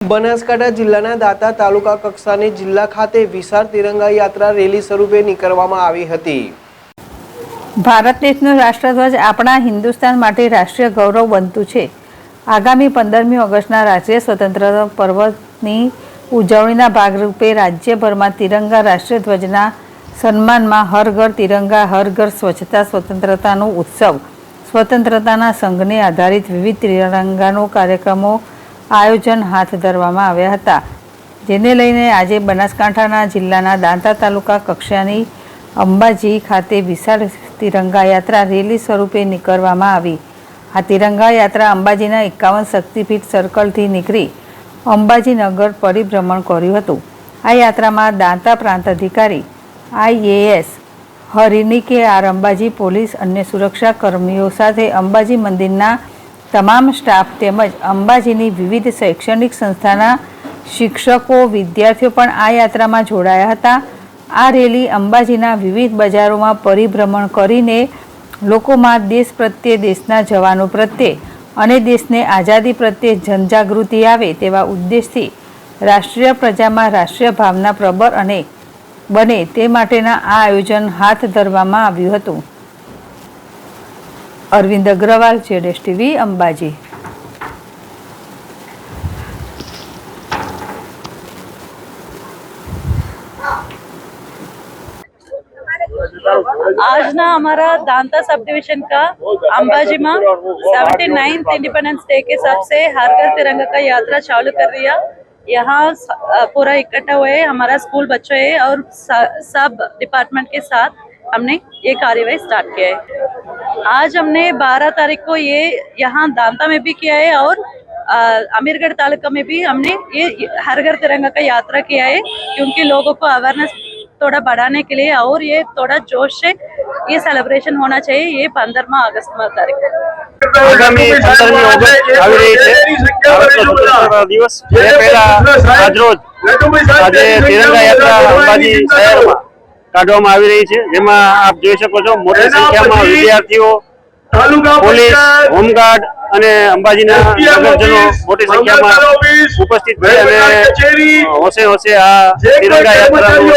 બનાસકાંઠા જિલ્લાના દાંતા તાલુકા કક્ષાની જિલ્લા ખાતે વિશાળ તિરંગા યાત્રા રેલી સ્વરૂપે નીકળવામાં આવી હતી। ભારત દેશનો રાષ્ટ્રધ્વજ આપણા હિન્દુસ્તાન માટે રાષ્ટ્રીય ગૌરવ બનતું છે। આગામી 15મી ઓગસ્ટના રાષ્ટ્રીય સ્વતંત્રતા પર્વની ઉજવણીના ભાગરૂપે રાજ્યભરમાં તિરંગા રાષ્ટ્રીય ધ્વજના સન્માનમાં હર ઘર તિરંગા હર ઘર સ્વચ્છતા સ્વતંત્રતાનો ઉત્સવ સ્વતંત્રતાના સંઘને આધારિત વિવિધ તિરંગાનો કાર્યક્રમો આયોજન હાથ ધરવામાં આવ્યા હતા, જેને લઈને આજે બનાસકાંઠાના જિલ્લાના દાંતા તાલુકા કક્ષાની અંબાજી ખાતે વિશાળ તિરંગા યાત્રા રેલી સ્વરૂપે નીકળવામાં આવી। આ તિરંગા યાત્રા અંબાજીના 51 શક્તિપીઠ સર્કલથી નીકળી અંબાજી નગર પરિભ્રમણ કર્યું હતું। આ યાત્રામાં દાંતા પ્રાંત અધિકારી IAS હરિની આર અંબાજી પોલીસ અન્ય સુરક્ષા કર્મીઓ સાથે અંબાજી મંદિરના તમામ સ્ટાફ તેમજ અંબાજીની વિવિધ શૈક્ષણિક સંસ્થાના શિક્ષકો વિદ્યાર્થીઓ પણ આ યાત્રામાં જોડાયા હતા। આ રેલી અંબાજીના વિવિધ બજારોમાં પરિભ્રમણ કરીને લોકોમાં દેશ પ્રત્યે, દેશના જવાનો પ્રત્યે અને દેશને આઝાદી પ્રત્યે જનજાગૃતિ આવે તેવા ઉદ્દેશથી રાષ્ટ્રીય પ્રજામાં રાષ્ટ્રીય ભાવના પ્રબળ અને બને તે માટેના આ આયોજન હાથ ધરવામાં આવ્યું હતું। अरविंद अग्रवाल, जेडेश टीवी, अंबाजी। आज ना हमारा दांता सब डिवीजन का अंबाजी में 79th इंडिपेंडेंस डे के हिसाब से हर घर तिरंगा का यात्रा चालू कर दिया। यहाँ पूरा इकट्ठा हुए हमारा स्कूल बच्चों है और सब डिपार्टमेंट के साथ हमने ये कार्यवाही स्टार्ट किया है। आज हमने 12 तारीख को ये यहाँ दांता में भी किया है और अमीरगढ़ तालुका में भी हमने ये हर घर तिरंगा का यात्रा किया है, क्योंकि लोगों को अवेयरनेस थोड़ा बढ़ाने के लिए और ये थोड़ा जोश से ये सेलिब्रेशन होना चाहिए। ये 15 अगस्त तारीख आगामी 15મી ઓગસ્ટ આવી રહી છે। ભારતનો સ્વતંત્રતા દિવસ એ પહેલા આજરોજ આજે તિરંગા યાત્રા અંબાજી શહેરમાં કાઢવામાં આવી રહી છે, જેમાં આપ જોઈ શકો છો મોટી સંખ્યામાં વિદ્યાર્થીઓ, પોલીસ, હોમગાર્ડ અને અંબાજીના નગરજનો મોટી સંખ્યામાં ઉપસ્થિત છે અને હોશે હોશે આ તિરંગા યાત્રાનું